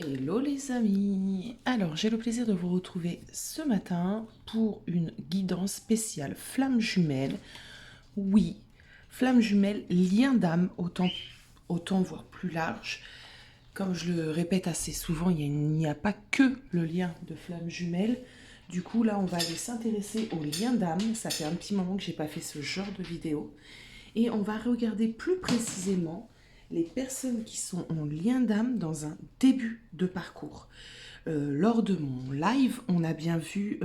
Hello les amis. Alors j'ai le plaisir de vous retrouver ce matin pour une guidance spéciale flamme jumelle. Oui, flamme jumelle, lien d'âme, autant voire plus large. Comme je le répète assez souvent, il n'y a pas que le lien de flamme jumelle. Du coup là on va aller s'intéresser au lien d'âme. Ça fait un petit moment que j'ai pas fait ce genre de vidéo. Et on va regarder plus précisément les personnes qui sont en lien d'âme dans un début de parcours. Lors de mon live, on a bien vu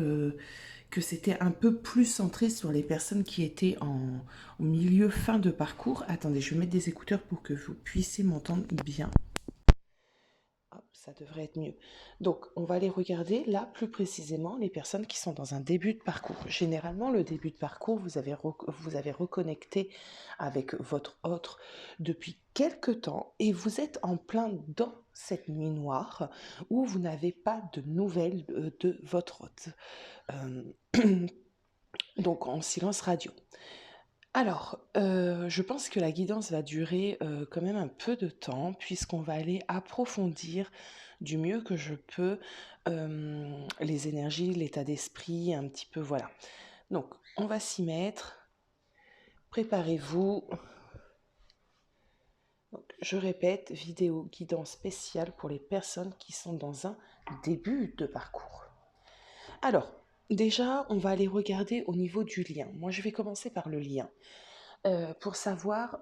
que c'était un peu plus centré sur les personnes qui étaient au milieu fin de parcours. Attendez, je vais mettre des écouteurs pour que vous puissiez m'entendre bien. Hop, ça devrait être mieux. Donc, on va aller regarder là plus précisément les personnes qui sont dans un début de parcours. Généralement, le début de parcours, vous avez reconnecté avec votre autre depuis quelque temps et vous êtes en plein dans cette nuit noire où vous n'avez pas de nouvelles de votre hôte. Donc, en silence radio. Alors, je pense que la guidance va durer quand même un peu de temps, puisqu'on va aller approfondir du mieux que je peux les énergies, l'état d'esprit, un petit peu, voilà. Donc, on va s'y mettre. Préparez-vous. Donc, je répète, vidéo guidance spéciale pour les personnes qui sont dans un début de parcours. Alors, déjà, on va aller regarder au niveau du lien. Moi, je vais commencer par le lien. Pour savoir,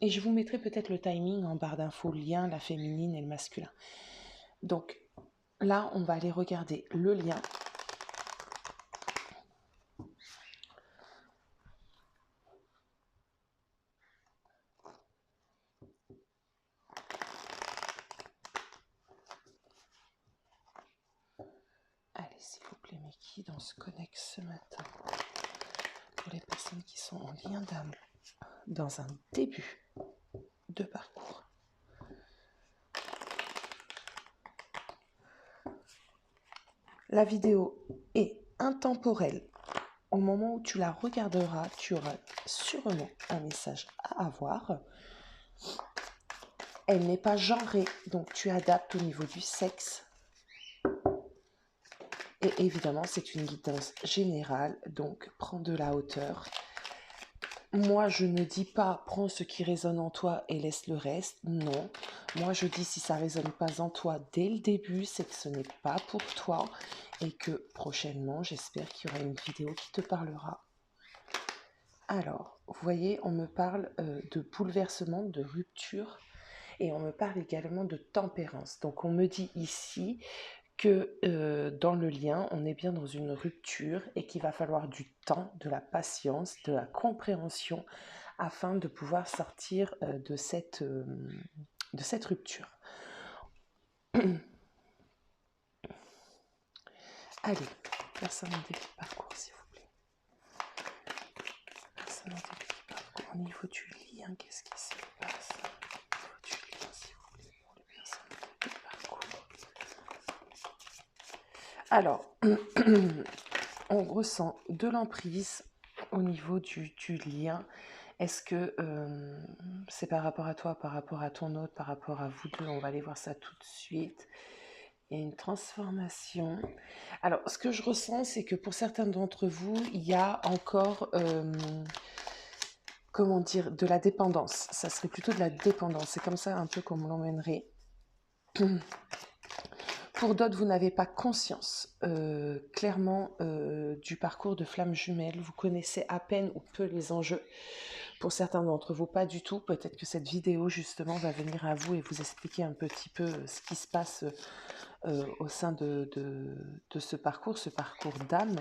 et je vous mettrai peut-être le timing en barre d'infos, le lien, la féminine et le masculin. Donc là, on va aller regarder le lien. Allez, s'il vous plaît, mais qui dans se connecte ce matin? Pour les personnes qui sont en lien d'âme, dans un début de parcours. La vidéo est intemporelle. Au moment où tu la regarderas, tu auras sûrement un message à avoir. Elle n'est pas genrée, donc tu adaptes au niveau du sexe. Et évidemment, c'est une guidance générale, donc prends de la hauteur. Moi, je ne dis pas prends ce qui résonne en toi et laisse le reste. Non. Moi, je dis si ça ne résonne pas en toi dès le début, c'est que ce n'est pas pour toi et que prochainement, j'espère qu'il y aura une vidéo qui te parlera. Alors, vous voyez, on me parle de bouleversement, de rupture et on me parle également de tempérance. Donc, on me dit ici que dans le lien, on est bien dans une rupture et qu'il va falloir du temps, de la patience, de la compréhension afin de pouvoir sortir de cette rupture. Allez, personne en début de parcours, s'il vous plaît. Personne en début de parcours. Au niveau du lien, qu'est-ce qui se passe? Au niveau du lien, s'il vous plaît, pour les personnes en début de parcours. Alors, on ressent de l'emprise au niveau du lien. Est-ce que c'est par rapport à toi, par rapport à ton autre, par rapport à vous deux? On va aller voir ça tout de suite. Il y a une transformation. Alors, ce que je ressens, c'est que pour certains d'entre vous, il y a encore, comment dire, de la dépendance. Ça serait plutôt de la dépendance. C'est comme ça un peu comme on l'emmènerait. Pour d'autres, vous n'avez pas conscience clairement du parcours de flamme jumelle. Vous connaissez à peine ou peu les enjeux. Pour certains d'entre vous, pas du tout. Peut-être que cette vidéo, justement, va venir à vous et vous expliquer un petit peu ce qui se passe au sein de ce parcours d'âme.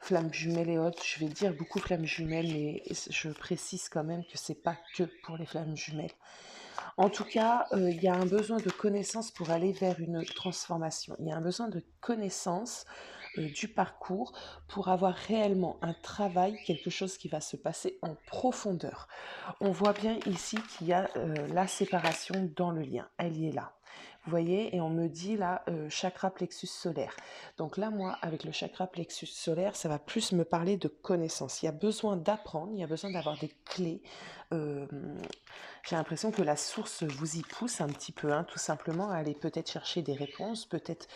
Flamme jumelle et autres, je vais dire beaucoup flamme jumelle, mais je précise quand même que c'est pas que pour les flammes jumelles. En tout cas, il y a un besoin de connaissance pour aller vers une transformation. Il y a un besoin de connaissance du parcours pour avoir réellement un travail, quelque chose qui va se passer en profondeur. On voit bien ici qu'il y a la séparation dans le lien. Elle y est là. Vous voyez, et on me dit là, chakra plexus solaire. Donc là, moi, avec le chakra plexus solaire, ça va plus me parler de connaissances. Il y a besoin d'apprendre, il y a besoin d'avoir des clés. Euh, j'ai l'impression que la source vous y pousse un petit peu, hein, tout simplement, à aller peut-être chercher des réponses, peut-être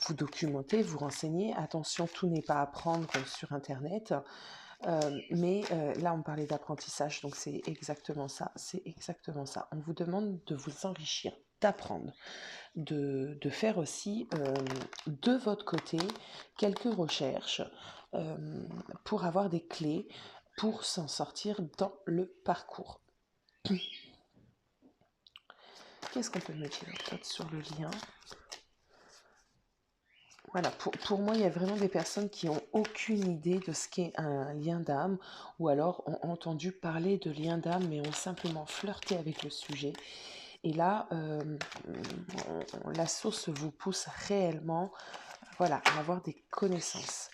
vous documenter, vous renseigner. Attention, tout n'est pas à prendre sur Internet. Mais là, on parlait d'apprentissage, donc c'est exactement ça. C'est exactement ça. On vous demande de vous enrichir, d'apprendre, de faire aussi de votre côté quelques recherches pour avoir des clés pour s'en sortir dans le parcours. Qu'est-ce qu'on peut me dire peut-être sur le lien? Voilà, pour moi, il y a vraiment des personnes qui n'ont aucune idée de ce qu'est un lien d'âme, ou alors ont entendu parler de lien d'âme, mais ont simplement flirté avec le sujet. Et là, la source vous pousse réellement, voilà, à avoir des connaissances.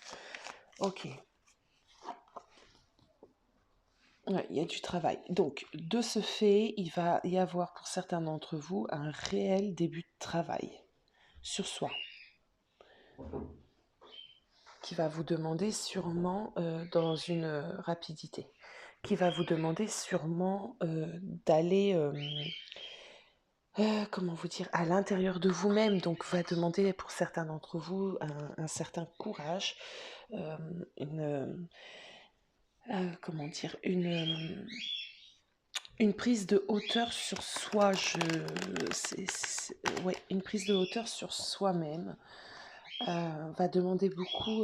Ok. Ouais, il y a du travail. Donc, de ce fait, il va y avoir pour certains d'entre vous un réel début de travail sur soi, qui va vous demander sûrement dans une rapidité, qui va vous demander sûrement d'aller, comment vous dire, à l'intérieur de vous-même, donc va demander pour certains d'entre vous un certain courage, une, comment dire, une prise de hauteur sur soi, ouais, une prise de hauteur sur soi-même va demander beaucoup,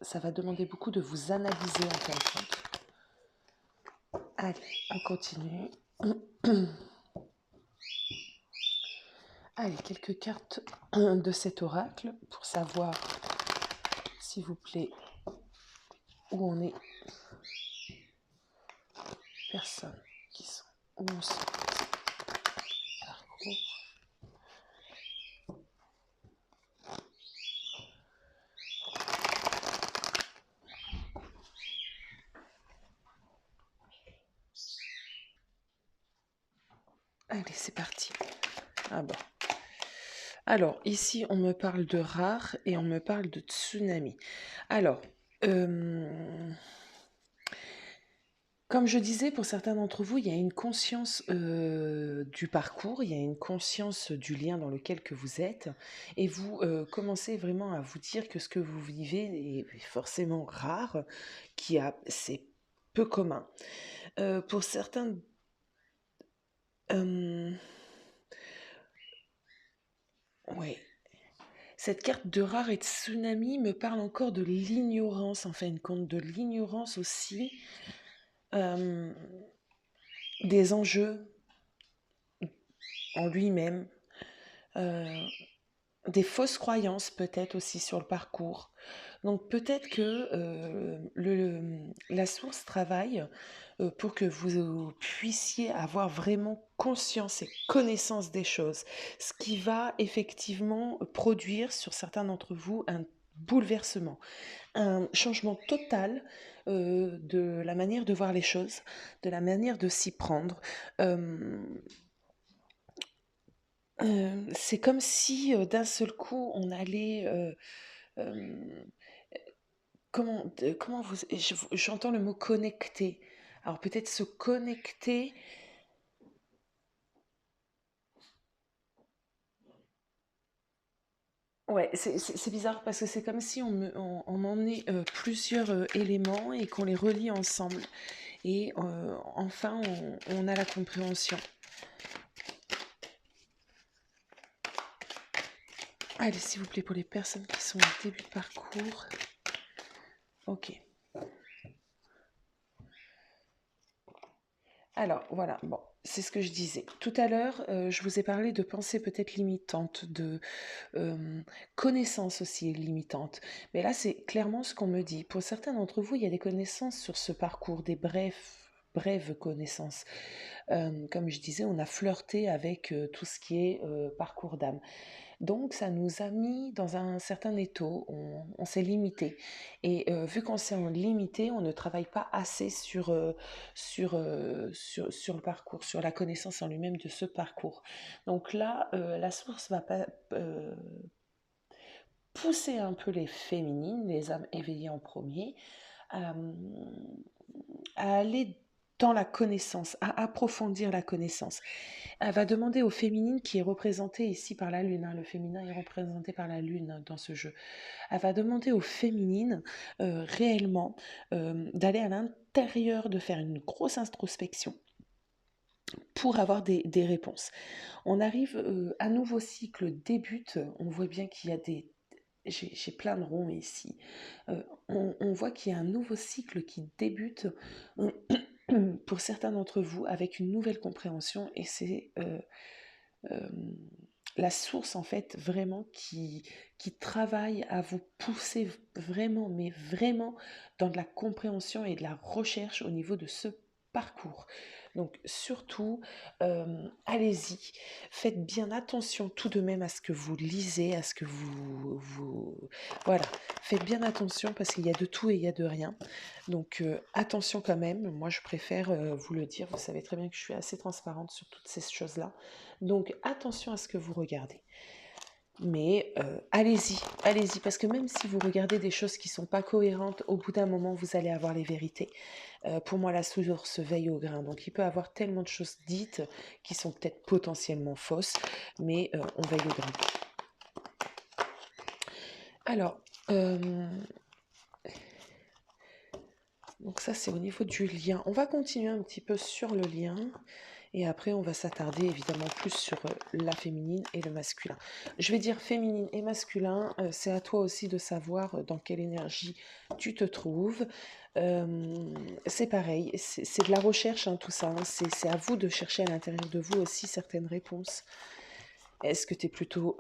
ça va demander beaucoup de vous analyser en fin de compte. Allez, on continue. Allez, quelques cartes de cet oracle pour savoir, s'il vous plaît, où on est. Personnes qui sont où on se parcours. Allez, c'est parti. Ah bon. Alors, ici, on me parle de rare et on me parle de tsunami. Alors, comme je disais, pour certains d'entre vous, il y a une conscience du parcours, il y a une conscience du lien dans lequel que vous êtes, et vous commencez vraiment à vous dire que ce que vous vivez est forcément rare, c'est peu commun. Pour certains... ouais. Cette carte de rare et de tsunami me parle encore de l'ignorance, en fin de compte, de l'ignorance aussi des enjeux en lui-même, des fausses croyances peut-être aussi sur le parcours. Donc peut-être que la source travaille pour que vous puissiez avoir vraiment conscience et connaissance des choses, ce qui va effectivement produire sur certains d'entre vous un bouleversement, un changement total de la manière de voir les choses, de la manière de s'y prendre. C'est comme si d'un seul coup on allait comment vous j'entends le mot connecter. Alors peut-être se connecter. Ouais, c'est bizarre parce que c'est comme si on emmenait plusieurs éléments et qu'on les relie ensemble. Et enfin, on a la compréhension. Allez, s'il vous plaît, pour les personnes qui sont au début de parcours. Ok. Alors, voilà, bon, c'est ce que je disais. Tout à l'heure, je vous ai parlé de pensées peut-être limitantes, de connaissances aussi limitantes. Mais là, c'est clairement ce qu'on me dit. Pour certains d'entre vous, il y a des connaissances sur ce parcours, des brèves connaissances. comme je disais, on a flirté avec tout ce qui est parcours d'âme. Donc ça nous a mis dans un certain étau, on s'est limité. Et vu qu'on s'est limité, on ne travaille pas assez sur le parcours, sur la connaissance en lui-même de ce parcours. Donc là, la source va pas, pousser un peu les féminines, les âmes éveillées en premier, à, à aller dans la connaissance, à approfondir la connaissance. Elle va demander aux féminines, qui est représentée ici par la lune, hein, le féminin est représenté par la lune dans ce jeu, elle va demander aux féminines réellement d'aller à l'intérieur, de faire une grosse introspection pour avoir des réponses. On arrive, un nouveau cycle débute, on voit bien qu'il y a des... J'ai plein de ronds ici. On voit qu'il y a un nouveau cycle qui débute pour certains d'entre vous avec une nouvelle compréhension, et c'est la source en fait vraiment qui travaille à vous pousser vraiment, mais vraiment dans de la compréhension et de la recherche au niveau de ce parcours. Donc surtout, allez-y, faites bien attention tout de même à ce que vous lisez, à ce que voilà, faites bien attention parce qu'il y a de tout et il y a de rien. Donc attention quand même, moi je préfère vous le dire, vous savez très bien que je suis assez transparente sur toutes ces choses-là. Donc attention à ce que vous regardez. Mais allez-y, allez-y, parce que même si vous regardez des choses qui ne sont pas cohérentes, au bout d'un moment, vous allez avoir les vérités. Pour moi, la source veille au grain. Donc il peut y avoir tellement de choses dites qui sont peut-être potentiellement fausses, mais on veille au grain. Alors, donc ça c'est au niveau du lien. On va continuer un petit peu sur le lien. Et après, on va s'attarder évidemment plus sur la féminine et le masculin. Je vais dire féminine et masculin, c'est à toi aussi de savoir dans quelle énergie tu te trouves. C'est pareil, c'est de la recherche, hein, tout ça. Hein. C'est à vous de chercher à l'intérieur de vous aussi certaines réponses. Est-ce que tu es plutôt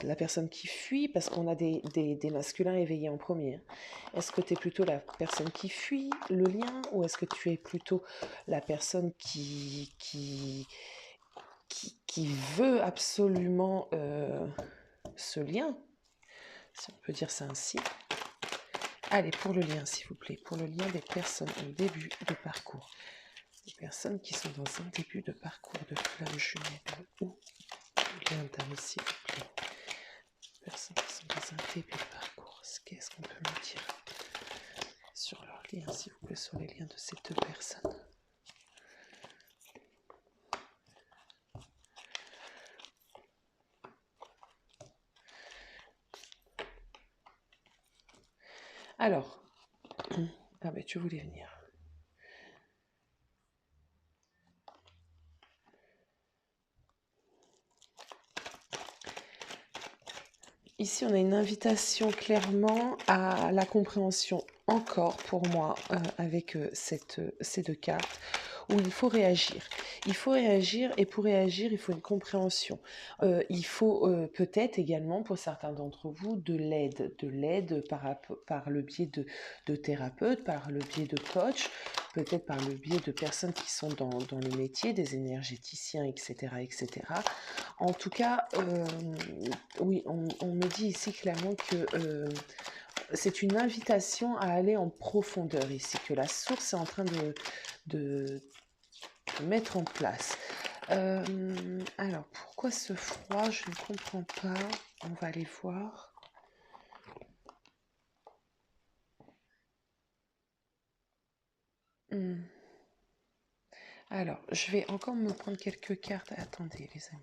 la personne qui fuit, parce qu'on a des masculins éveillés en premier. Est-ce que tu es plutôt la personne qui fuit le lien, ou est-ce que tu es plutôt la personne qui veut absolument ce lien, si on peut dire ça ainsi. Allez, pour le lien, s'il vous plaît, pour le lien des personnes au début de parcours. Les personnes qui sont dans un début de parcours de flamme jumelle ou lien d'âme, s'il vous plaît. Les personnes qui sont dans un début de parcours, qu'est-ce qu'on peut me dire sur leur lien, s'il vous plaît, sur les liens de ces deux personnes. Alors, ah ben tu voulais venir. Ici, on a une invitation clairement à la compréhension encore pour moi avec ces deux cartes, où il faut réagir. Il faut réagir, et pour réagir, il faut une compréhension. Il faut peut-être également, pour certains d'entre vous, de l'aide par le biais de thérapeutes, par le biais de coachs, peut-être par le biais de personnes qui sont dans le métier, des énergéticiens, etc. etc. En tout cas, oui, on me dit ici clairement que c'est une invitation à aller en profondeur ici, que la source est en train de mettre en place. Alors, pourquoi ce froid? Je ne comprends pas. On va aller voir. Alors, je vais encore me prendre quelques cartes. Attendez, les amis.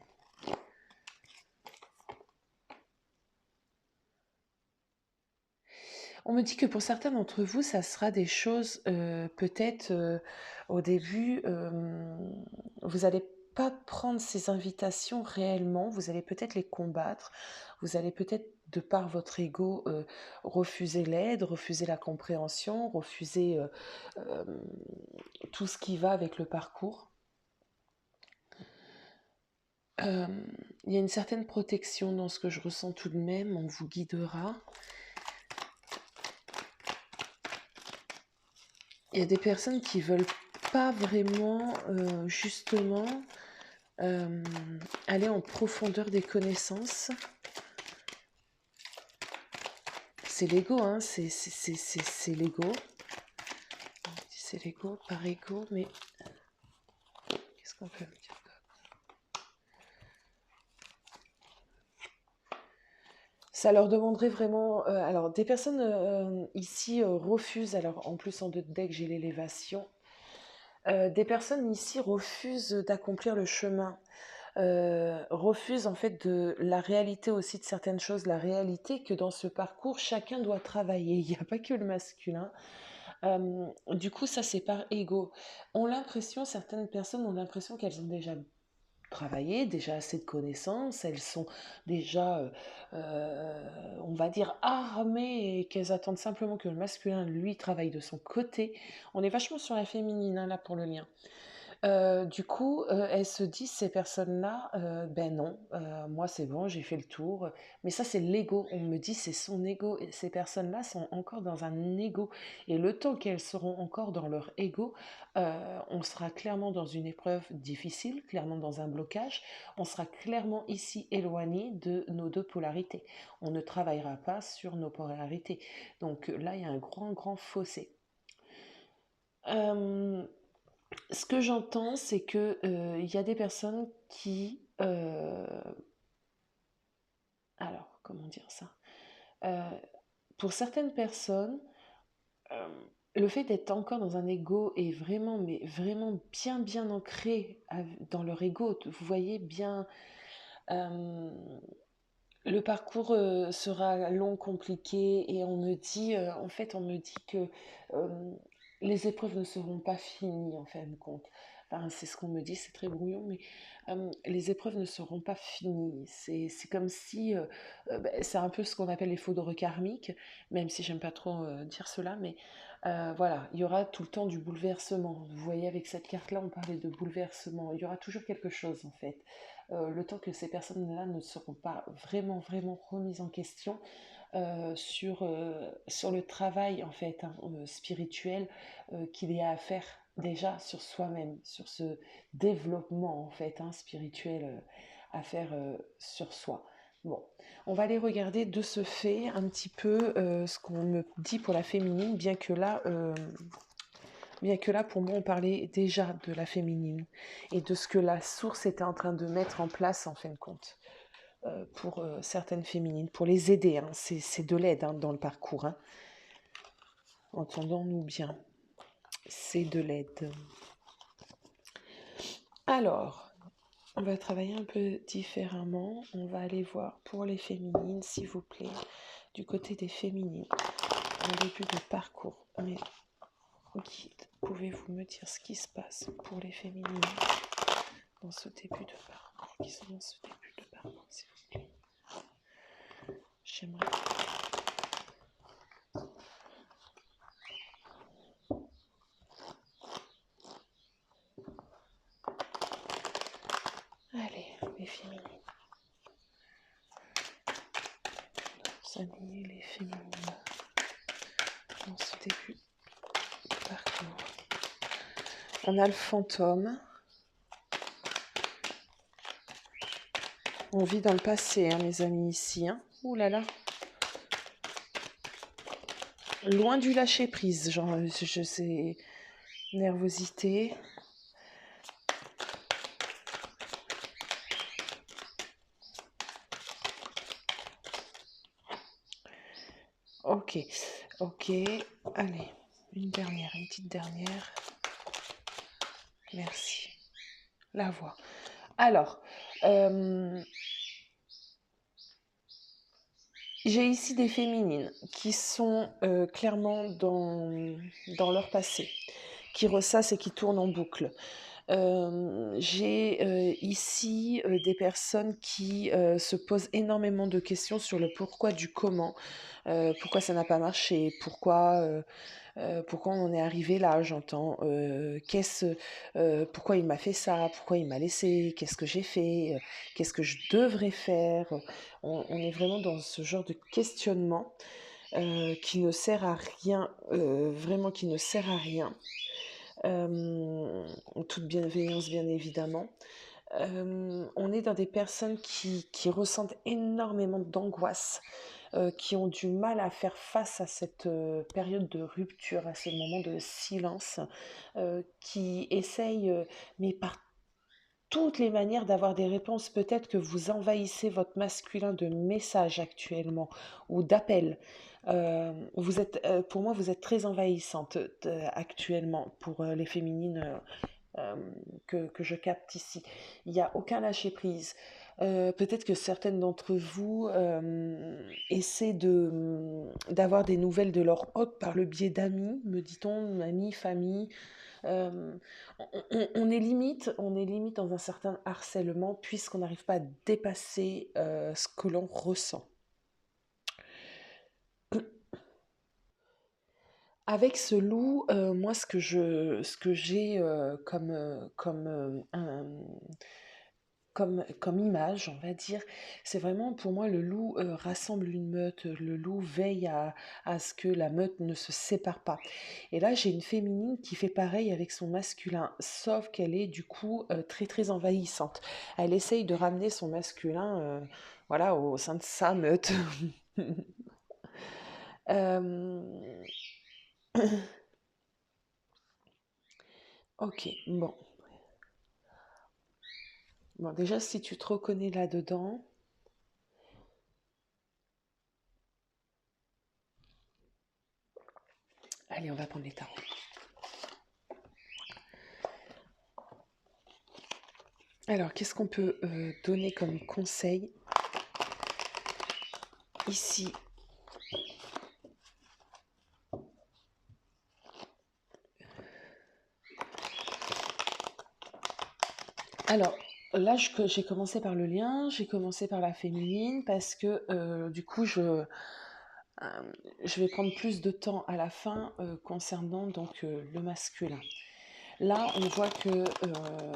On me dit que pour certains d'entre vous, ça sera des choses, peut-être au début, vous n'allez pas prendre ces invitations réellement, vous allez peut-être les combattre, vous allez peut-être, de par votre ego, refuser l'aide, refuser la compréhension, refuser tout ce qui va avec le parcours. Il y a une certaine protection dans ce que je ressens tout de même, on vous guidera. Il y a des personnes qui veulent pas vraiment, justement, aller en profondeur des connaissances. C'est l'ego, hein, c'est l'ego. C'est l'ego par ego, mais qu'est-ce qu'on peut me dire? Ça leur demanderait vraiment. Alors, des personnes ici refusent. Alors, en plus, en deux decks, j'ai l'élévation. Des personnes ici refusent d'accomplir le chemin. Refusent en fait de la réalité aussi de certaines choses. La réalité que dans ce parcours, chacun doit travailler. Il n'y a pas que le masculin. Du coup, ça, c'est par ego. Certaines personnes ont l'impression qu'elles ont déjà travaillé, déjà assez de connaissances, elles sont déjà, on va dire, armées et qu'elles attendent simplement que le masculin, lui, travaille de son côté. On est vachement sur la féminine, hein, là, pour le lien. Du coup, elles se disent, ces personnes-là, ben non, moi c'est bon, j'ai fait le tour. Mais ça, c'est l'ego. On me dit, c'est son ego. Et ces personnes-là sont encore dans un ego. Et le temps qu'elles seront encore dans leur ego, on sera clairement dans une épreuve difficile, clairement dans un blocage. On sera clairement ici éloigné de nos deux polarités. On ne travaillera pas sur nos polarités. Donc là, il y a un grand, grand fossé. Ce que j'entends, c'est que il y a des personnes qui, alors comment dire ça? Euh, pour certaines personnes, euh, le fait d'être encore dans un ego est vraiment, mais vraiment bien, bien ancré dans leur ego. Vous voyez bien, euh, le parcours sera long, compliqué, et on me dit, en fait, on me dit que euh, les épreuves ne seront pas finies, en fin de compte. Enfin, c'est ce qu'on me dit, c'est très brouillon, mais les épreuves ne seront pas finies. C'est comme si, ben, c'est un peu ce qu'on appelle les foudres karmiques, même si j'aime pas trop dire cela, mais voilà, il y aura tout le temps du bouleversement. Vous voyez, avec cette carte-là, on parlait de bouleversement. Il y aura toujours quelque chose, en fait. Le temps que ces personnes-là ne seront pas vraiment, vraiment remises en question sur le travail en fait, hein, spirituel qu'il y a à faire déjà sur soi-même, sur ce développement en fait, hein, spirituel à faire sur soi. Bon, on va aller regarder de ce fait un petit peu ce qu'on me dit pour la féminine, bien que là, pour moi, on parlait déjà de la féminine et de ce que la source était en train de mettre en place, en fin de compte, pour certaines féminines, pour les aider. Hein. C'est de l'aide hein, dans le parcours. Hein. Entendons-nous bien. C'est de l'aide. Alors, on va travailler un peu différemment. On va aller voir pour les féminines, s'il vous plaît, du côté des féminines, en début de parcours. Mais guide, pouvez-vous me dire ce qui se passe pour les féminines dans ce début de parcours, qui sont dans ce début de parcours, s'il vous plaît. J'aimerais. Allez, les féminines. S'aligner les féminines dans ce début de parcours. On a le fantôme. On vit dans le passé, hein, mes amis, ici. Hein. Ouh là là. Loin du lâcher prise, genre, je sais, nervosité. Ok, ok. Allez, une petite dernière. Merci. La voix. Alors, j'ai ici des féminines qui sont clairement dans leur passé, qui ressassent et qui tournent en boucle. J'ai ici des personnes qui se posent énormément de questions sur le pourquoi du comment, pourquoi ça n'a pas marché, pourquoi on en est arrivé là, j'entends, pourquoi il m'a fait ça, pourquoi il m'a laissé, qu'est-ce que j'ai fait, qu'est-ce que je devrais faire. On est vraiment dans ce genre de questionnement qui ne sert à rien, vraiment qui ne sert à rien. en toute bienveillance bien évidemment. On est dans des personnes qui ressentent énormément d'angoisse, qui ont du mal à faire face à cette période de rupture, à ces moments de silence, qui essayent, mais par toutes les manières d'avoir des réponses. Peut-être que vous envahissez votre masculin de messages actuellement ou d'appels. Pour moi, vous êtes très envahissante actuellement pour les féminines que je capte ici. Il n'y a aucun lâcher-prise. Peut-être que certaines d'entre vous essaient d'avoir des nouvelles de leur hôte par le biais d'amis, me dit-on, amis, famille. Euh, on est limite dans un certain harcèlement puisqu'on n'arrive pas à dépasser ce que l'on ressent. Avec ce loup, moi, ce que j'ai comme image, on va dire, c'est vraiment pour moi le loup rassemble une meute, le loup veille à ce que la meute ne se sépare pas. Et là, j'ai une féminine qui fait pareil avec son masculin, sauf qu'elle est du coup très très envahissante. Elle essaye de ramener son masculin voilà, au sein de sa meute. Euh, ok, bon. Bon, déjà, si tu te reconnais là-dedans, allez, on va prendre les tarots. Alors, qu'est-ce qu'on peut donner comme conseil ici? Alors, là, j'ai commencé par le lien, j'ai commencé par la féminine parce que du coup, je vais prendre plus de temps à la fin concernant donc le masculin. Là, on voit que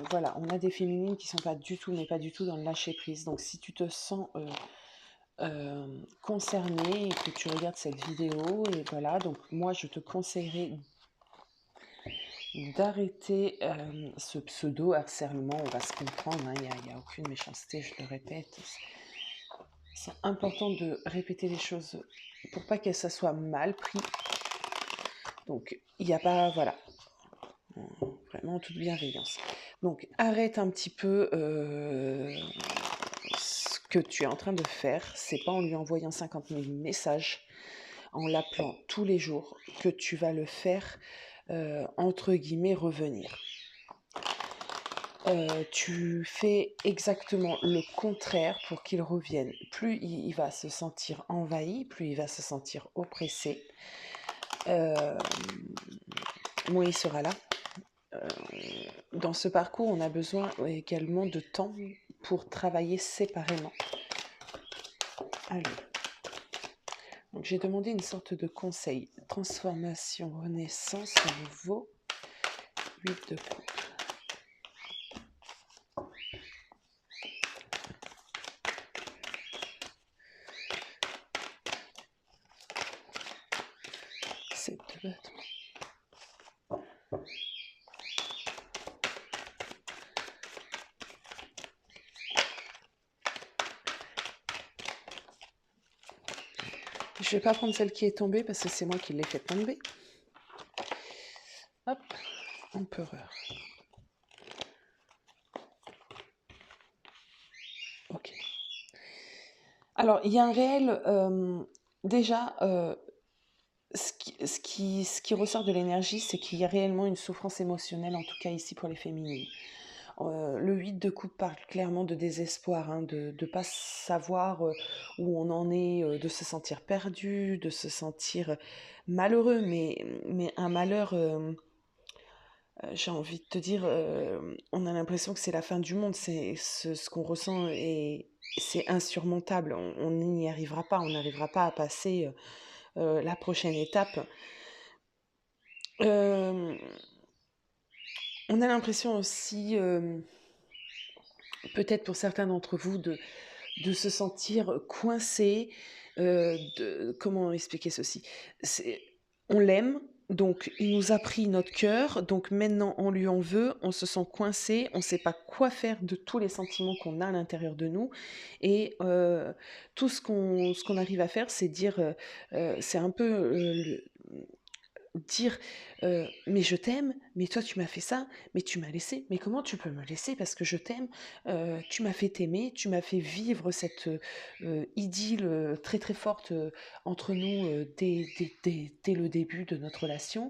voilà, on a des féminines qui sont pas du tout, mais pas du tout dans le lâcher prise. Donc, si tu te sens concerné et que tu regardes cette vidéo, et voilà, donc moi, je te conseillerais d'arrêter ce pseudo-harcèlement. On va se comprendre, hein, il n'y a aucune méchanceté, je le répète. C'est important de répéter les choses pour pas que ça soit mal pris. Donc, il n'y a pas, voilà, vraiment toute bienveillance. Donc, arrête un petit peu ce que tu es en train de faire. C'est pas en lui envoyant 50 000 messages, en l'appelant tous les jours, que tu vas le faire, entre guillemets, revenir. Tu fais exactement le contraire pour qu'il revienne. Plus il va se sentir envahi, plus il va se sentir oppressé, moins il sera là. Dans ce parcours, on a besoin également de temps pour travailler séparément. Alors, donc j'ai demandé une sorte de conseil. Transformation, renaissance, nouveau, 8 de coupe. C'est de bâton. Je vais pas prendre celle qui est tombée parce que c'est moi qui l'ai fait tomber. Hop, empereur. Ok. Alors, il y a un réel... déjà, ce qui ressort de l'énergie, c'est qu'il y a réellement une souffrance émotionnelle, en tout cas ici pour les féminines. Le 8 de coupe parle clairement de désespoir, hein, de ne pas savoir où on en est, de se sentir perdu, de se sentir malheureux, mais un malheur, j'ai envie de te dire, on a l'impression que c'est la fin du monde, c'est ce qu'on ressent et c'est insurmontable, on n'y arrivera pas, on n'arrivera pas à passer la prochaine étape. On a l'impression aussi, peut-être pour certains d'entre vous, de se sentir coincé. Comment expliquer ceci? On l'aime, Donc, il nous a pris notre cœur, donc maintenant on lui en veut, on se sent coincé, on ne sait pas quoi faire de tous les sentiments qu'on a à l'intérieur de nous. Et tout ce qu'on arrive à faire, c'est dire, c'est un peu dire, «Mais je t'aime, mais toi tu m'as fait ça, mais tu m'as laissé, mais comment tu peux me laisser parce que je t'aime? Tu m'as fait t'aimer, tu m'as fait vivre cette, idylle, très, très forte, entre nous, dès le début de notre relation,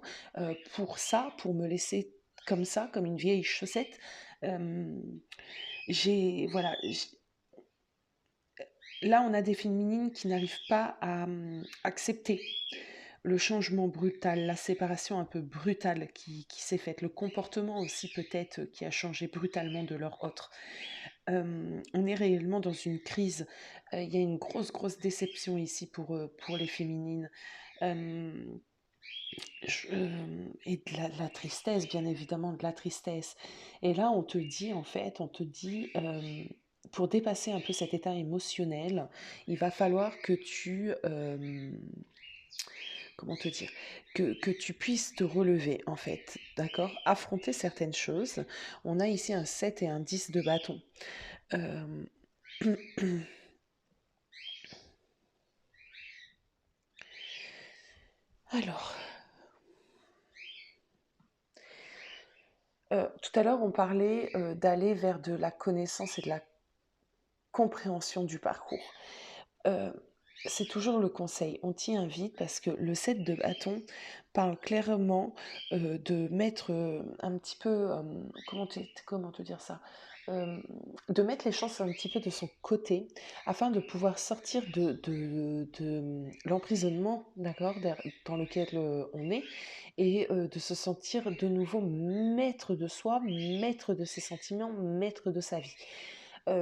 pour ça, pour me laisser comme ça, comme une vieille chaussette?» hem, j'ai voilà, j Là, on a des féminines qui n'arrivent pas à, accepter le changement brutal, la séparation un peu brutale qui s'est faite, le comportement aussi peut-être qui a changé brutalement de leur autre. On est réellement dans une crise. Il y a une grosse, grosse déception ici pour les féminines. Hem, et de la tristesse, bien évidemment, de la tristesse. Et là, on te dit, en fait, on te dit, pour dépasser un peu cet état émotionnel, il va falloir que tu, comment te dire? Que tu puisses te relever, en fait, d'accord? Affronter certaines choses. On a ici un 7 et un 10 de bâton. Hem, alors, tout à l'heure, on parlait, d'aller vers de la connaissance et de la compréhension du parcours. Heu, c'est toujours le conseil. On t'y invite parce que le 7 de bâton parle clairement, de mettre, un petit peu, comment te dire ça? Hem, de mettre les chances un petit peu de son côté afin de pouvoir sortir de l'emprisonnement, d'accord? Dans lequel, on est et de se sentir de nouveau maître de soi, maître de ses sentiments, maître de sa vie.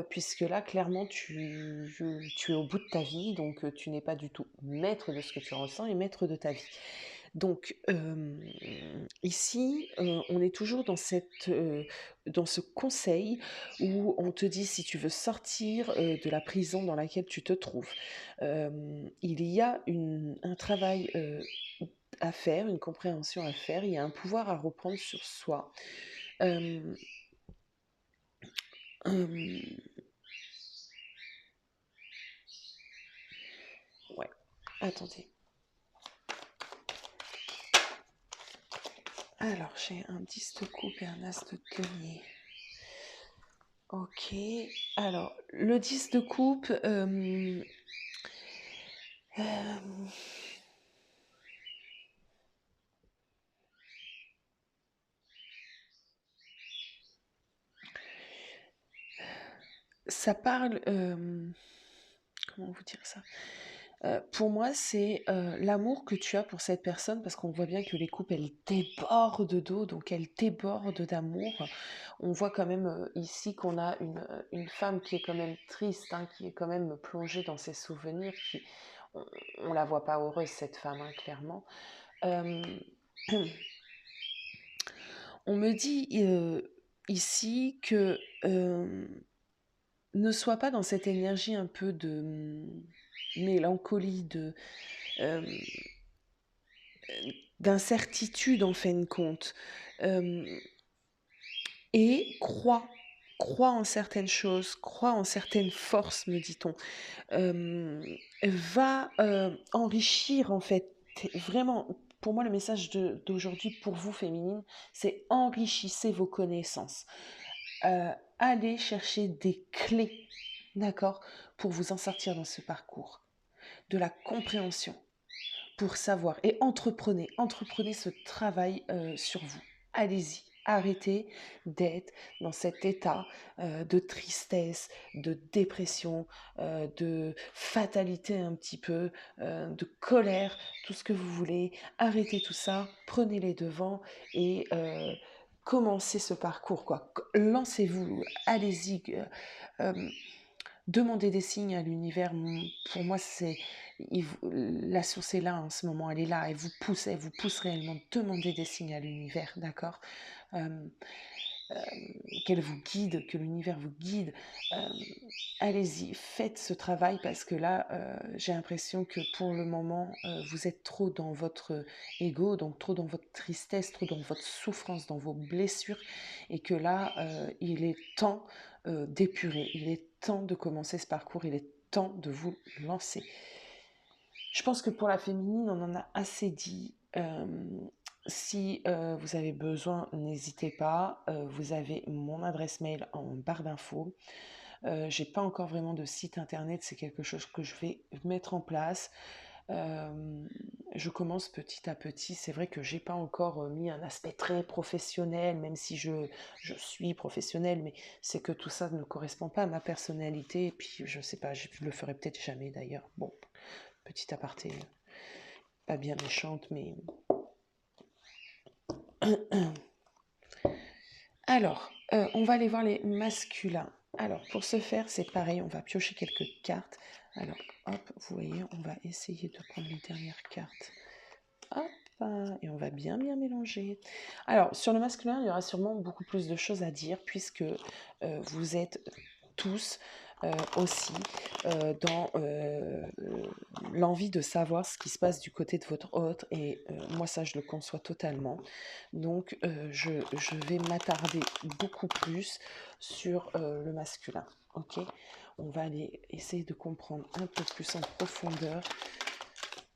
Puisque là, clairement, tu es au bout de ta vie, donc tu n'es pas du tout maître de ce que tu ressens et maître de ta vie. Donc, ici, on est toujours dans ce conseil où on te dit si tu veux sortir, de la prison dans laquelle tu te trouves, il y a un travail, à faire, une compréhension à faire, il y a un pouvoir à reprendre sur soi. Hem, hem, ouais, attendez. Alors, j'ai un 10 de coupe et un as de denier. OK. Alors, le 10 de coupe, hem, ça parle, comment vous dire ça? Pour moi, c'est, l'amour que tu as pour cette personne parce qu'on voit bien que les coupes, elles débordent d'eau, donc elles débordent d'amour. On voit quand même, ici qu'on a une femme qui est quand même triste, hein, qui est quand même plongée dans ses souvenirs, on la voit pas heureuse cette femme, hein, clairement. Hem, on me dit, ici que, ne sois pas dans cette énergie un peu de, mélancolie, hem d'incertitude en fin de compte. Hem et crois en certaines choses, crois en certaines forces, me dit-on. Va, enrichir en fait vraiment, pour moi le message d'aujourd'hui pour vous féminines, c'est enrichissez vos connaissances. Allez chercher des clés, d'accord? Pour vous en sortir dans ce parcours. De la compréhension. Pour savoir et entreprenez ce travail, sur vous. Allez-y, arrêtez d'être dans cet état, de tristesse, de dépression, de fatalité un petit peu, de colère, tout ce que vous voulez. Arrêtez tout ça, prenez les devants et commencez ce parcours quoi. Lancez-vous, allez-y, demandez des signes à l'univers. Pour moi, la source est là en ce moment, elle est là, elle vous pousse réellement. Demandez des signes à l'univers, d'accord? Euh, qu'elle vous guide, que l'univers vous guide, allez-y, faites ce travail parce que là, j'ai l'impression que pour le moment, vous êtes trop dans votre ego, donc trop dans votre tristesse, trop dans votre souffrance, dans vos blessures, et que là, il est temps d'épurer, il est temps de commencer ce parcours, il est temps de vous lancer. Je pense que pour la féminine, on en a assez dit. Si vous avez besoin, n'hésitez pas. Vous avez mon adresse mail en barre d'infos. J'ai pas encore vraiment de site internet, c'est quelque chose que je vais mettre en place. Je commence petit à petit. C'est vrai que j'ai pas encore mis un aspect très professionnel, même si je suis professionnelle, mais c'est que tout ça ne correspond pas à ma personnalité. Et puis je sais pas, je le ferai peut-être jamais d'ailleurs. Bon, petit aparté, pas bien méchante, mais alors, on va aller voir les masculins. Alors, pour ce faire, c'est pareil, on va piocher quelques cartes. Alors, hop, vous voyez, on va essayer de prendre les dernières cartes. Hop, et on va bien mélanger. Alors, sur le masculin, il y aura sûrement beaucoup plus de choses à dire puisque vous êtes tous aussi dans l'envie de savoir ce qui se passe du côté de votre autre, et moi ça je le conçois totalement. Donc je vais m'attarder beaucoup plus sur le masculin. Ok, on va aller essayer de comprendre un peu plus en profondeur.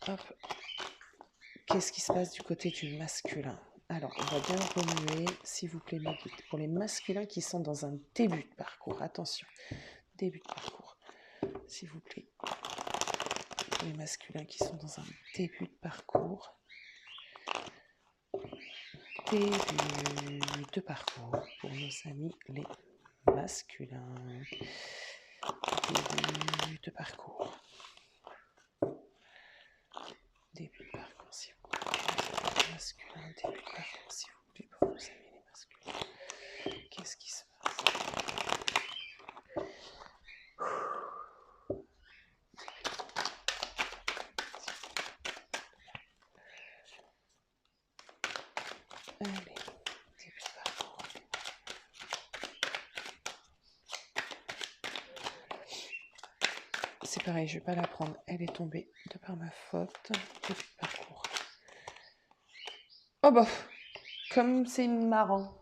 Hop, qu'est-ce qui se passe du côté du masculin? Alors, on va bien remuer, s'il vous plaît, pour les masculins qui sont dans un début de parcours. Attention, début de parcours, s'il vous plaît. Pour les masculins qui sont dans un début de parcours. Début de parcours pour nos amis les masculins. Début de parcours. Début de parcours, s'il vous plaît. Masculin, début de parcours, s'il vous plaît, pour nos amis les masculins. Qu'est-ce qui se passe? Allez, début de parcours. C'est pareil, je ne vais pas la prendre. Elle est tombée de par ma faute. Début de parcours. Oh bah, comme c'est marrant.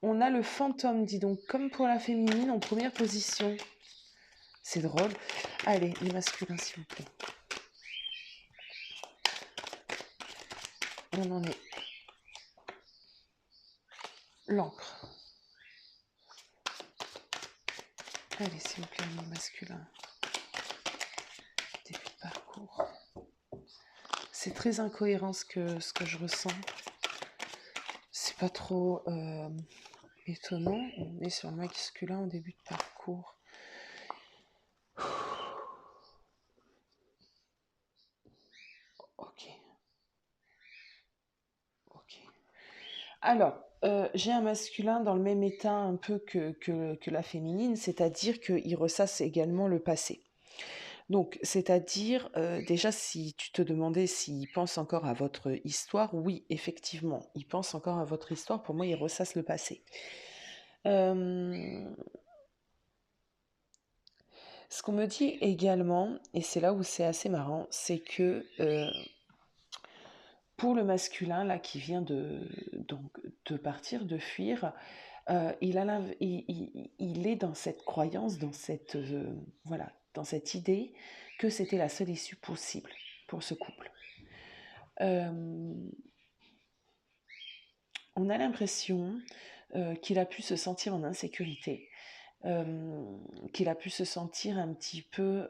On a le fantôme, dis donc, comme pour la féminine, en première position. C'est drôle. Allez, les masculins, s'il vous plaît. On en est. L'encre. Allez, s'il vous plaît, les masculins. Début de parcours. C'est très incohérent ce que je ressens. C'est pas trop étonnant. On est sur le masculin en début de parcours. Ok. Alors, j'ai un masculin dans le même état un peu que la féminine, c'est-à-dire qu'il ressasse également le passé. Donc, c'est-à-dire, déjà, si tu te demandais s'il pense encore à votre histoire, oui, effectivement, il pense encore à votre histoire. Pour moi, il ressasse le passé. Ce qu'on me dit également, et c'est là où c'est assez marrant, c'est que pour le masculin là qui vient de partir, de fuir, il est dans cette croyance, dans cette voilà, dans cette idée que c'était la seule issue possible pour ce couple. On a l'impression qu'il a pu se sentir en insécurité, qu'il a pu se sentir un petit peu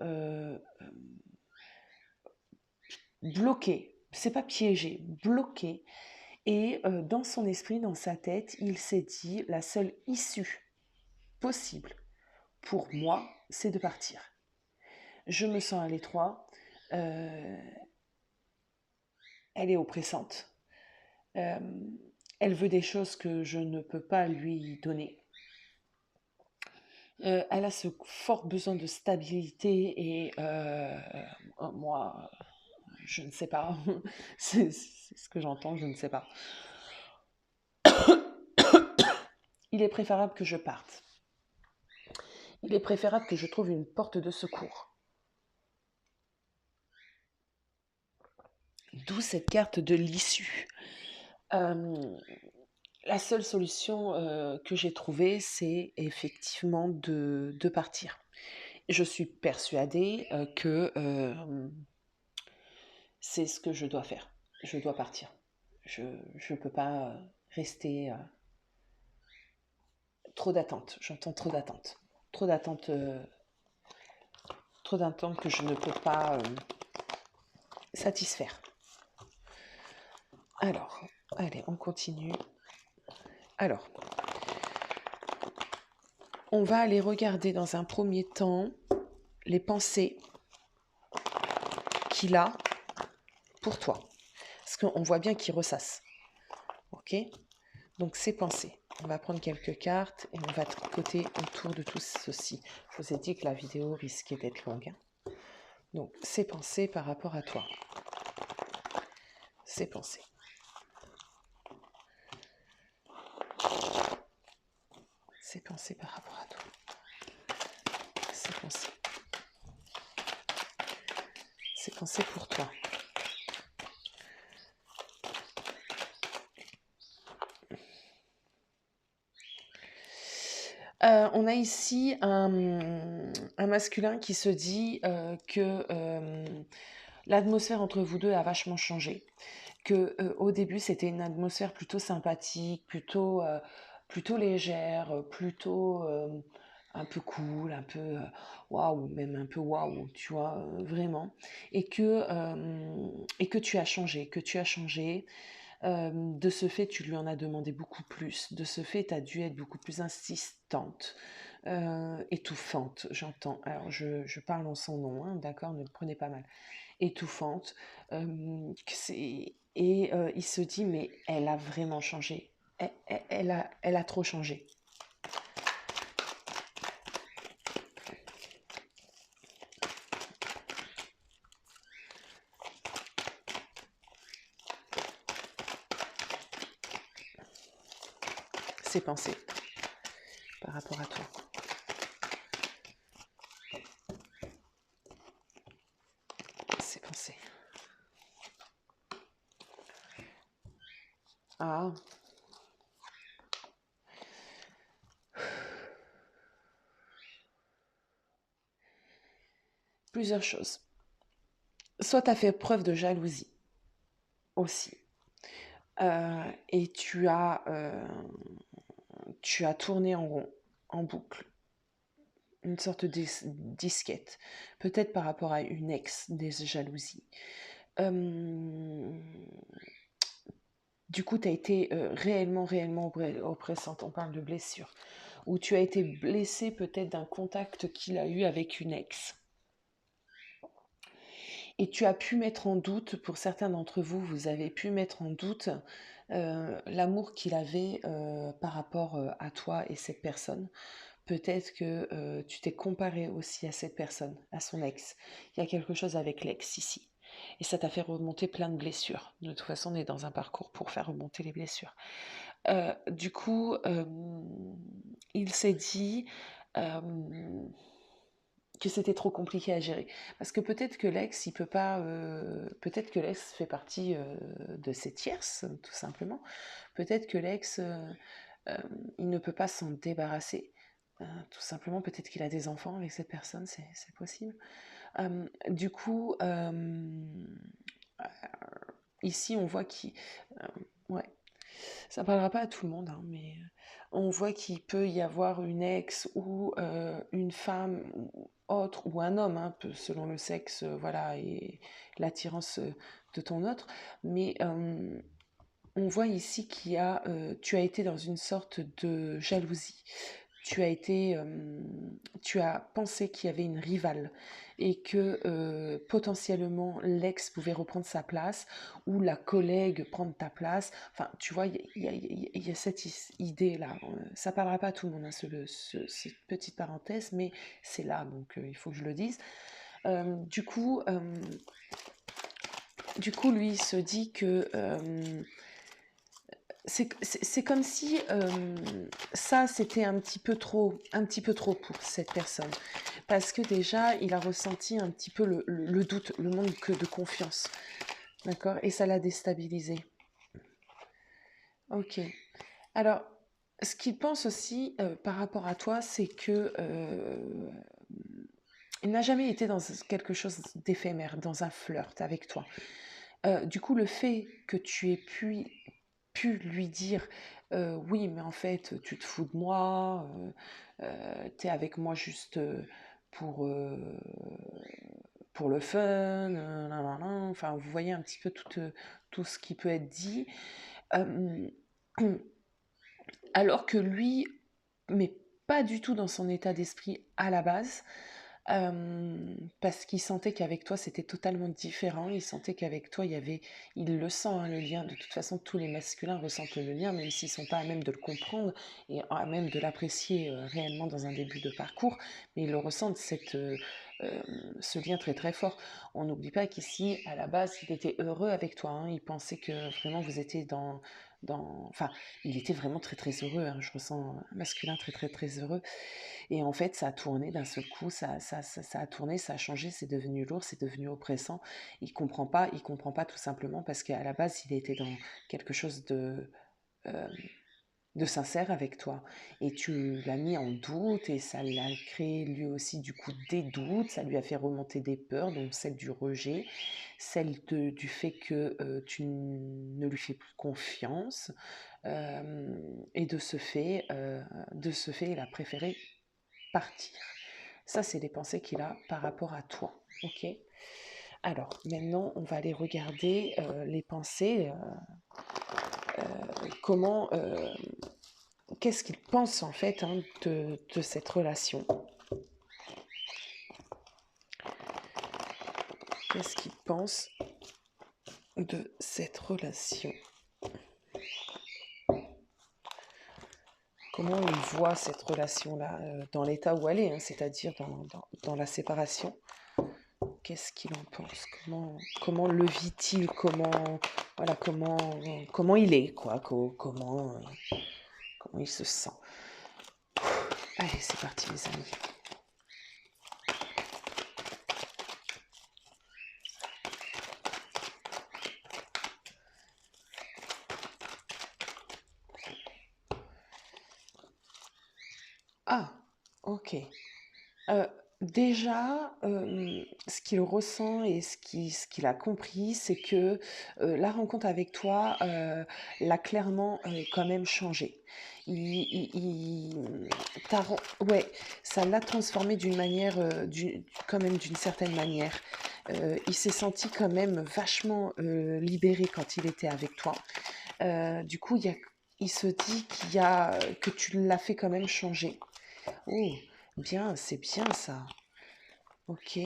bloqué. C'est pas piégé, bloqué. Et dans son esprit, dans sa tête, il s'est dit la seule issue possible pour moi, c'est de partir. Je me sens à l'étroit. Elle est oppressante. Elle veut des choses que je ne peux pas lui donner. Elle a ce fort besoin de stabilité et moi, je ne sais pas. C'est ce que j'entends, je ne sais pas. il est préférable que je parte. Il est préférable que je trouve une porte de secours. D'où cette carte de l'issue. La seule solution que j'ai trouvée, c'est effectivement de partir. Je suis persuadée que c'est ce que je dois faire. Je dois partir. Je ne peux pas rester... trop d'attentes. J'entends trop d'attentes. Trop d'attentes que je ne peux pas satisfaire. Alors, allez, on continue. Alors, on va aller regarder dans un premier temps les pensées qu'il a pour toi. Parce qu'on voit bien qu'il ressasse. Ok ? Donc, ses pensées. On va prendre quelques cartes et on va tricoter autour de tout ceci. Je vous ai dit que la vidéo risquait d'être longue. Donc, ses pensées par rapport à toi. Ses pensées. Ses pensées par rapport à toi. Ses pensées. Ses pensées pour toi. On a ici un masculin qui se dit que l'atmosphère entre vous deux a vachement changé. Que au début, c'était une atmosphère plutôt sympathique, plutôt légère, plutôt un peu cool, un peu waouh, même un peu waouh, tu vois, vraiment. Et que tu as changé, de ce fait, tu lui en as demandé beaucoup plus. De ce fait, tu as dû être beaucoup plus insistante, étouffante, j'entends. Alors, je parle en son nom, hein, d'accord, ne le prenez pas mal. Étouffante. Il se dit, mais elle a vraiment changé. Elle a trop changé. Ses pensées par rapport à toi. Ses pensées. Ah. Plusieurs choses. Soit tu as fait preuve de jalousie aussi. Et tu as tourné en rond, en boucle. Une sorte de disquette. Peut-être par rapport à une ex, des jalousies. Du coup, tu as été réellement oppressante. On parle de blessure. Ou tu as été blessé peut-être d'un contact qu'il a eu avec une ex. Et tu as pu mettre en doute, pour certains d'entre vous, vous avez pu mettre en doute l'amour qu'il avait par rapport à toi et cette personne. Peut-être que tu t'es comparé aussi à cette personne, à son ex. Il y a quelque chose avec l'ex ici. Et ça t'a fait remonter plein de blessures. De toute façon, on est dans un parcours pour faire remonter les blessures. Du coup, il s'est dit que c'était trop compliqué à gérer. Parce que peut-être que l'ex, il peut pas... peut-être que l'ex fait partie de ses tierces, tout simplement. Peut-être que l'ex, il ne peut pas s'en débarrasser. Tout simplement, peut-être qu'il a des enfants avec cette personne, c'est possible. Du coup, ici, on voit qu'il... ouais, ça ne parlera pas à tout le monde, hein, mais on voit qu'il peut y avoir une ex ou une femme ou autre, ou un homme, hein, selon le sexe, voilà, et l'attirance de ton autre. Mais on voit ici tu as été dans une sorte de jalousie. Tu as pensé qu'il y avait une rivale et que potentiellement l'ex pouvait reprendre sa place ou la collègue prendre ta place. Enfin, tu vois, il y a cette idée-là. Ça ne parlera pas à tout le monde, hein, cette petite parenthèse, mais c'est là, donc il faut que je le dise. Du coup, lui, il se dit que c'est comme si ça, c'était un petit peu trop pour cette personne. Parce que déjà, il a ressenti un petit peu le doute, le manque de confiance. D'accord? Et ça l'a déstabilisé. Ok. Alors, ce qu'il pense aussi par rapport à toi, c'est que il n'a jamais été dans quelque chose d'éphémère, dans un flirt avec toi. Du coup, le fait que tu aies pu lui dire oui, mais en fait, tu te fous de moi, t'es avec moi juste pour, euh, pour le fun, enfin, vous voyez un petit peu tout ce qui peut être dit. Euh, alors que lui, mais pas du tout dans son état d'esprit à la base, parce qu'il sentait qu'avec toi c'était totalement différent, il sentait qu'avec toi il le sent hein, le lien, de toute façon tous les masculins ressentent le lien, même s'ils sont pas à même de le comprendre et à même de l'apprécier réellement dans un début de parcours, mais ils le ressentent, euh, ce lien très très fort. On n'oublie pas qu'ici, à la base, il était heureux avec toi, hein, il pensait que vraiment vous étiez enfin, il était vraiment très très heureux, hein, je ressens un masculin très très très heureux, et en fait, ça a tourné d'un seul coup, ça a tourné, ça a changé, c'est devenu lourd, c'est devenu oppressant. Il comprend pas tout simplement parce qu'à la base, il était dans quelque chose euh, de sincère avec toi. Et tu l'as mis en doute et ça l'a créé lui aussi du coup des doutes, ça lui a fait remonter des peurs, donc celle du rejet, du fait que tu ne lui fais plus confiance. Et de ce fait, il a préféré partir. Ça, c'est les pensées qu'il a par rapport à toi. Ok. Alors, maintenant, on va aller regarder les pensées. Comment, qu'est-ce qu'il pense en fait hein, de cette relation. Qu'est-ce qu'il pense de cette relation. Comment il voit cette relation-là dans l'état où elle est, hein, c'est-à-dire dans la séparation. Qu'est-ce qu'il en pense? Comment le vit-il? Voilà, comment il est, quoi? Comment il se sent? Allez, c'est parti, les amis. Ah, ok. Euh, déjà, ce qu'il ressent et ce qu'il a compris, c'est que la rencontre avec toi l'a clairement quand même changé. Ouais, ça l'a transformé d'une manière, quand même d'une certaine manière. Il s'est senti quand même vachement libéré quand il était avec toi. Du coup, il se dit que tu l'as fait quand même changer. Oh, bien, c'est bien ça. Ok.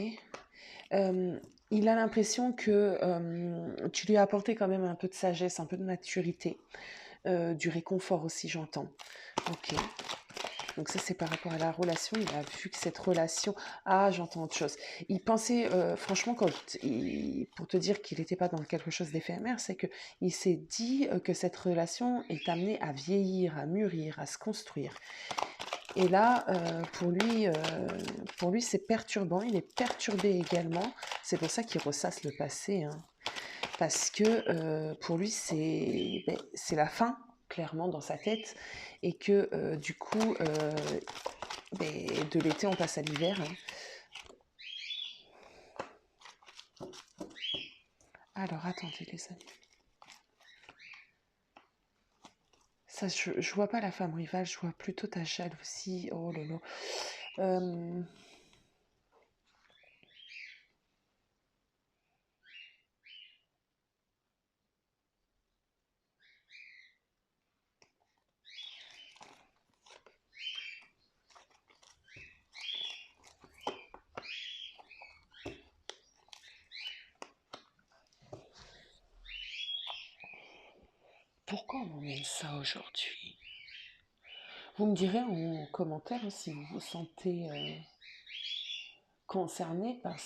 Euh, il a l'impression que tu lui as apporté quand même un peu de sagesse, un peu de maturité, du réconfort aussi, j'entends. Ok. Donc ça, c'est par rapport à la relation. Il a vu que cette relation... Ah, j'entends autre chose. Il pensait, franchement, pour te dire qu'il n'était pas dans quelque chose d'éphémère, c'est qu'il s'est dit que cette relation est amenée à vieillir, à mûrir, à se construire. Et là, pour lui, c'est perturbant. Il est perturbé également. C'est pour ça qu'il ressasse le passé, hein. Parce que pour lui, c'est la fin, clairement, dans sa tête. Et que du coup, de l'été, on passe à l'hiver, hein. Alors, attendez, les amis. Ça, je vois pas la femme rivale, je vois plutôt ta jalousie. Oh là là. Euh, Pourquoi on m'emmène ça aujourd'hui? Vous me direz en commentaire hein, si vous vous sentez concerné par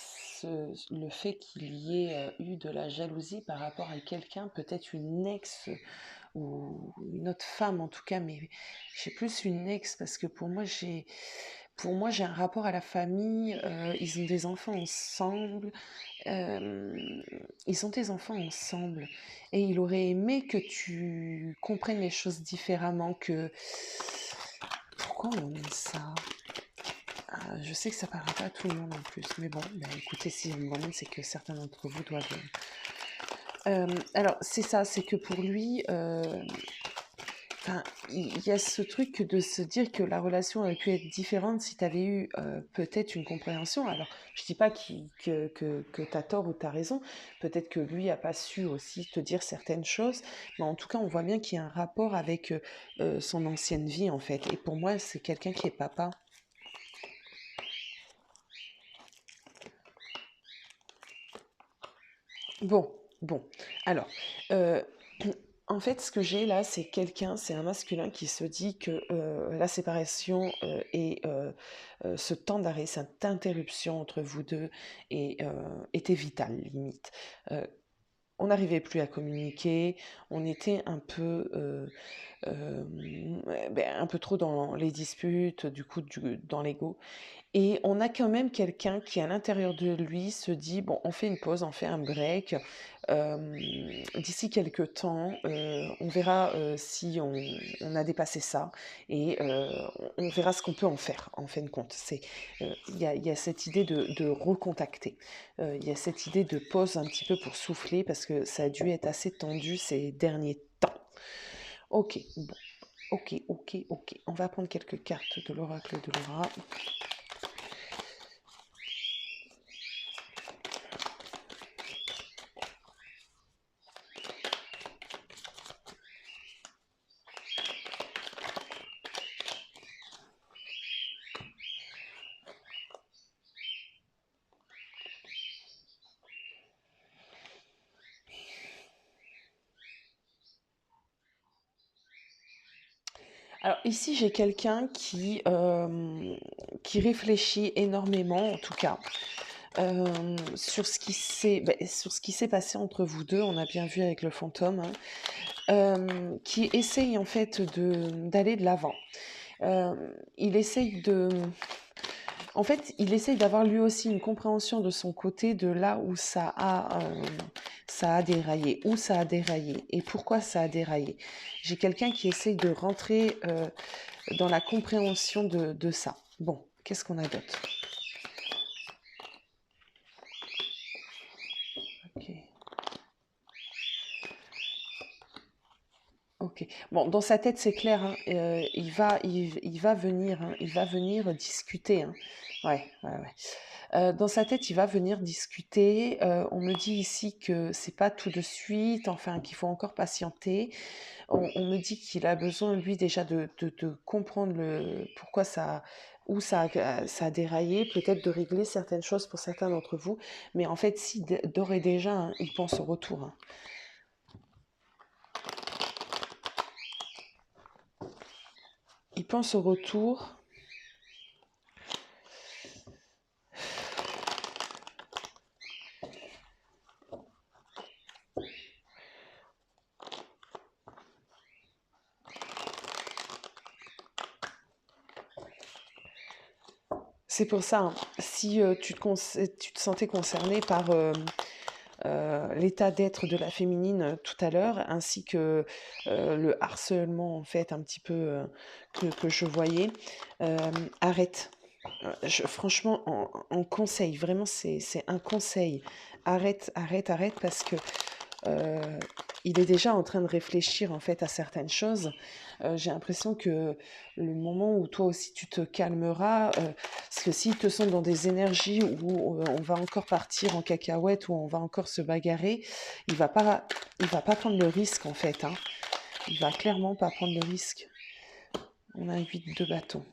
le fait qu'il y ait eu de la jalousie par rapport à quelqu'un, peut-être une ex ou une autre femme en tout cas, mais j'ai plus une ex parce que pour moi, j'ai un rapport à la famille, ils ont des enfants ensemble, euh, ils ont des enfants ensemble et il aurait aimé que tu comprennes les choses différemment, que... Pourquoi on aime ça? Je sais que ça parlera pas à tout le monde en plus, mais bon, bah, écoutez, si je me demande, c'est que certains d'entre vous doivent... alors, c'est ça, c'est que pour lui, enfin, il y a ce truc de se dire que la relation aurait pu être différente si tu avais eu peut-être une compréhension. Alors, je dis pas que tu as tort ou tu as raison. Peut-être que lui a pas su aussi te dire certaines choses. Mais en tout cas, on voit bien qu'il y a un rapport avec son ancienne vie, en fait. Et pour moi, c'est quelqu'un qui est papa. Bon, bon. Alors, euh, en fait, ce que j'ai là, c'est quelqu'un, c'est un masculin qui se dit que la séparation et ce temps d'arrêt, cette interruption entre vous deux était vitale, limite. Euh, on n'arrivait plus à communiquer, on était un peu, un peu trop dans les disputes, du coup, dans l'ego. Et on a quand même quelqu'un qui, à l'intérieur de lui, se dit, bon, on fait une pause, on fait un break. D'ici quelques temps, on verra si on a dépassé ça et on verra ce qu'on peut en faire, en fin de compte. Il y a cette idée de recontacter. Il y a cette idée de pause un petit peu pour souffler parce que ça a dû être assez tendu ces derniers temps. Ok, bon, ok. On va prendre quelques cartes de l'oracle de Laura. Alors ici, j'ai quelqu'un qui réfléchit énormément, en tout cas, sur ce qui s'est passé entre vous deux. On a bien vu avec le fantôme, hein, qui essaye en fait d'aller de l'avant. Euh, il essaye de... En fait, il essaye d'avoir lui aussi une compréhension de son côté de là où ça a déraillé, où ça a déraillé et pourquoi ça a déraillé. J'ai quelqu'un qui essaye de rentrer dans la compréhension de ça. Bon, qu'est-ce qu'on a d'autre? Ok. Ok. Bon, dans sa tête, c'est clair, hein, il va venir, hein, il va venir discuter, hein. Ouais. Dans sa tête, il va venir discuter. On me dit ici que c'est pas tout de suite, enfin qu'il faut encore patienter. On me dit qu'il a besoin, lui, déjà de comprendre pourquoi où ça a déraillé, peut-être de régler certaines choses pour certains d'entre vous. Mais en fait, si d'ores et déjà, hein, il pense au retour, hein. Il pense au retour. C'est pour ça, hein, si tu te sentais concerné par l'état d'être de la féminine tout à l'heure, ainsi que le harcèlement en fait un petit peu que je voyais, euh, arrête. Franchement, en conseil, vraiment, c'est un conseil. Arrête, parce que euh, il est déjà en train de réfléchir en fait à certaines choses. J'ai l'impression que le moment où toi aussi tu te calmeras, parce que s'il te sent dans des énergies où on va encore partir en cacahuète, où on va encore se bagarrer, il va pas prendre le risque en fait, hein. Il va clairement pas prendre le risque. On a un 8 de bâton.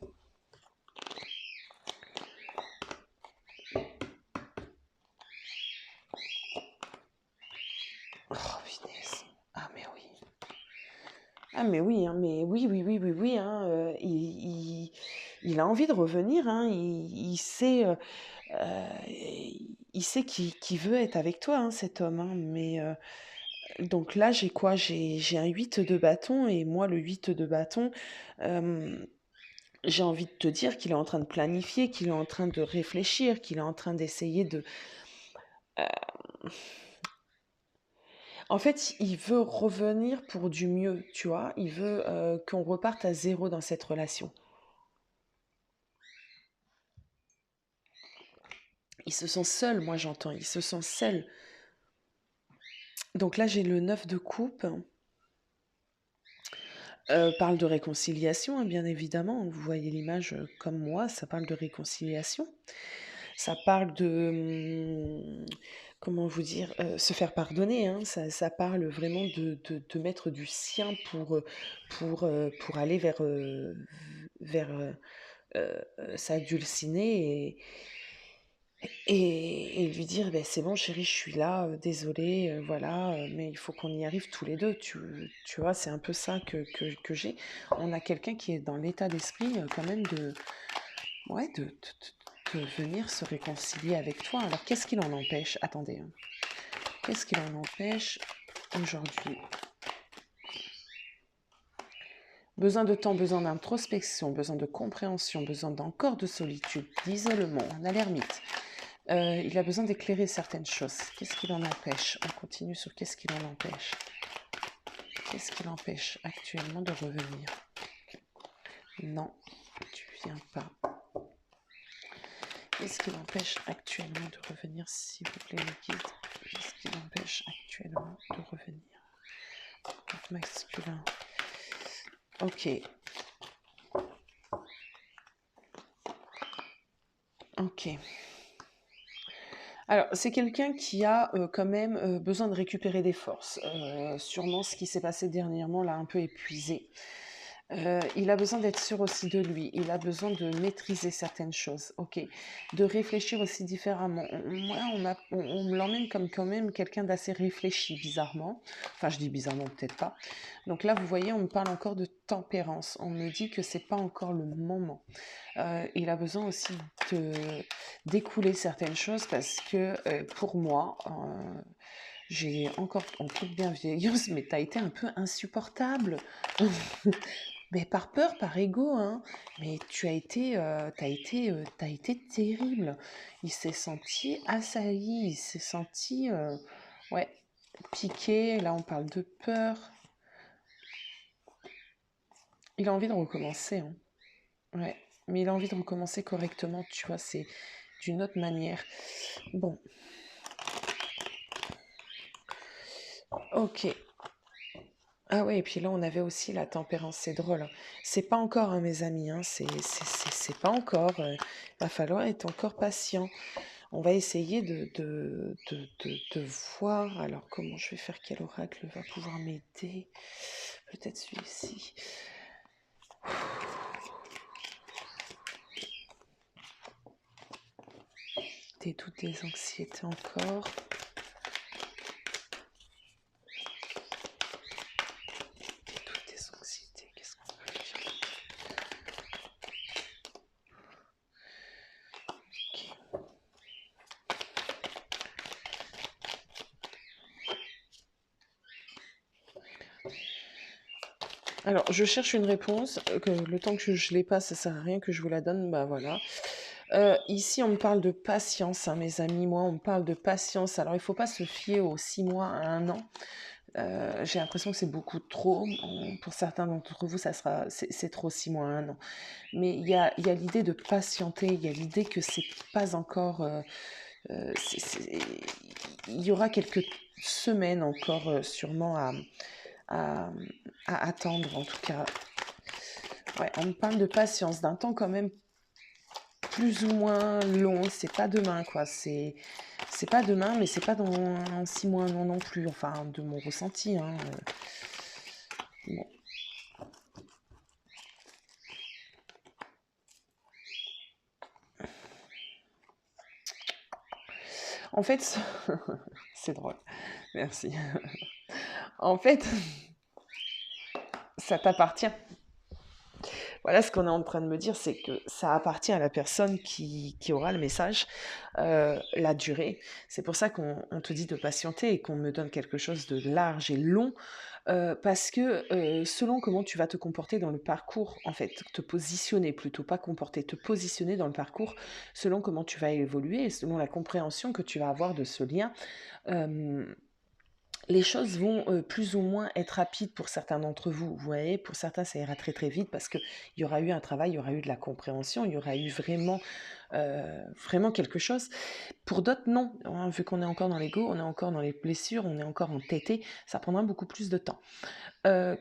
Oh, punaise. Ah, mais oui. Ah, mais oui, hein, mais oui, hein, il a envie de revenir, hein, il sait. il sait qu'il veut être avec toi, hein, cet homme, hein, mais donc là, j'ai quoi? J'ai un 8 de bâton et moi, le 8 de bâton, j'ai envie de te dire qu'il est en train de planifier, qu'il est en train de réfléchir, qu'il est en train d'essayer de... En fait, il veut revenir pour du mieux, tu vois. Il veut qu'on reparte à zéro dans cette relation. Ils se sent seuls, moi j'entends. Ils se sentent seuls. Donc là, j'ai le 9 de coupe. Parle de réconciliation, hein, bien évidemment. Vous voyez l'image comme moi, ça parle de réconciliation. Ça parle de, comment vous dire, se faire pardonner, hein. Ça parle vraiment de mettre du sien pour aller vers sa dulcinée et lui dire: «Beh, c'est bon chérie, je suis là, désolée, voilà, mais il faut qu'on y arrive tous les 2». Tu vois? C'est un peu ça que j'ai. On a quelqu'un qui est dans l'état d'esprit, quand même de ouais, de venir se réconcilier avec toi. Alors qu'est-ce qui l'en empêche? Attendez, hein. Qu'est-ce qui l'en empêche aujourd'hui? Besoin de temps, besoin d'introspection, besoin de compréhension, besoin d'encore de solitude, d'isolement, un ermite. Il a besoin d'éclairer certaines choses. Qu'est-ce qui l'en empêche? On continue sur qu'est-ce qui l'en empêche. Qu'est-ce qui l'empêche actuellement de revenir? Non, tu viens pas. Qu'est-ce qui l'empêche actuellement de revenir, s'il vous plaît, le guide? Qu'est-ce qui l'empêche actuellement de revenir? Donc, masculin. Ok. Ok. Alors, c'est quelqu'un qui a quand même besoin de récupérer des forces. Sûrement ce qui s'est passé dernièrement l'a un peu épuisé. Il a besoin d'être sûr aussi de lui. Il a besoin de maîtriser certaines choses, ok. De réfléchir aussi différemment. Moi, on me l'emmène comme quand même quelqu'un d'assez réfléchi, bizarrement. Enfin, je dis bizarrement, peut-être pas. Donc là, vous voyez, on me parle encore de tempérance. On me dit que c'est pas encore le moment. Il a besoin aussi d'écouler certaines choses parce que pour moi, j'ai encore en toute bienveillance, mais tu as été un peu insupportable. Mais par peur, par ego, hein. Mais t'as été terrible. Il s'est senti assailli, il s'est senti, ouais, piqué. Là, on parle de peur. Il a envie de recommencer, hein. Ouais, mais il a envie de recommencer correctement, tu vois, c'est d'une autre manière. Bon, ok. Ah ouais, et puis là, on avait aussi la tempérance, c'est drôle, hein. C'est pas encore, hein, mes amis, hein, c'est pas encore. Va falloir être encore patient. On va essayer de voir. Alors, comment je vais faire? Quel oracle va pouvoir m'aider? Peut-être celui-ci. Des doutes, des anxiétés encore. Des doutes, des anxiétés. Qu'est-ce qu'on peut dire? Ok. Alors, je cherche une réponse. Que le temps que je l'ai pas, ça sert à rien que je vous la donne. Bah voilà. Ici, on me parle de patience, hein, mes amis. Moi, on me parle de patience. Alors, il ne faut pas se fier aux 6 mois à 1 an. J'ai l'impression que c'est beaucoup trop. Pour certains d'entre vous, c'est trop 6 mois à 1 an. Mais il y a l'idée de patienter. Il y a l'idée que c'est pas encore. Il y aura quelques semaines encore, sûrement à, à attendre, en tout cas. Ouais, on me parle de patience, d'un temps quand même plus ou moins long. C'est pas demain, quoi. C'est pas demain, mais c'est pas dans 6 mois non, non plus. Enfin, de mon ressenti, hein. Bon. En fait, c'est drôle. Merci. En fait, ça t'appartient. Voilà ce qu'on est en train de me dire, c'est que ça appartient à la personne qui aura le message, la durée. C'est pour ça qu'on te dit de patienter et qu'on me donne quelque chose de large et long, parce que, selon comment tu vas te comporter dans le parcours, en fait, te positionner plutôt, pas comporter, te positionner dans le parcours, selon comment tu vas évoluer et selon la compréhension que tu vas avoir de ce lien, hem les choses vont, plus ou moins être rapides pour certains d'entre vous. Vous voyez? Pour certains, ça ira très, très vite parce qu'il y aura eu un travail, il y aura eu de la compréhension, il y aura eu vraiment quelque chose. Pour d'autres, non, hein, vu qu'on est encore dans l'ego, on est encore dans les blessures, on est encore entêté, ça prendra beaucoup plus de temps.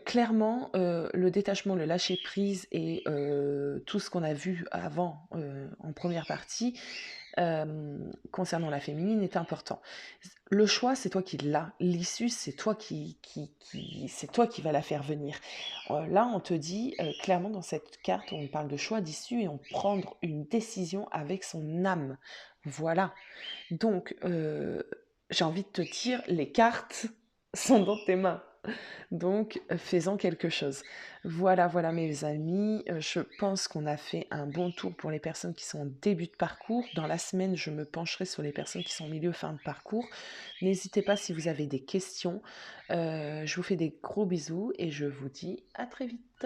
Clairement, le détachement, le lâcher prise et tout ce qu'on a vu avant, en première partie, concernant la féminine est important. Le choix, c'est toi qui l'as. L'issue, c'est toi c'est toi qui vas la faire venir. Là, on te dit, clairement dans cette carte, on parle de choix d'issue et on prendre une décision avec son âme. Voilà. Donc, j'ai envie de te dire, les cartes sont dans tes mains. Donc, fais-en quelque chose. Voilà, voilà mes amis, je pense qu'on a fait un bon tour pour les personnes qui sont en début de parcours. Dans la semaine, je me pencherai sur les personnes qui sont au milieu, fin de parcours. N'hésitez pas si vous avez des questions. Je vous fais des gros bisous et je vous dis à très vite.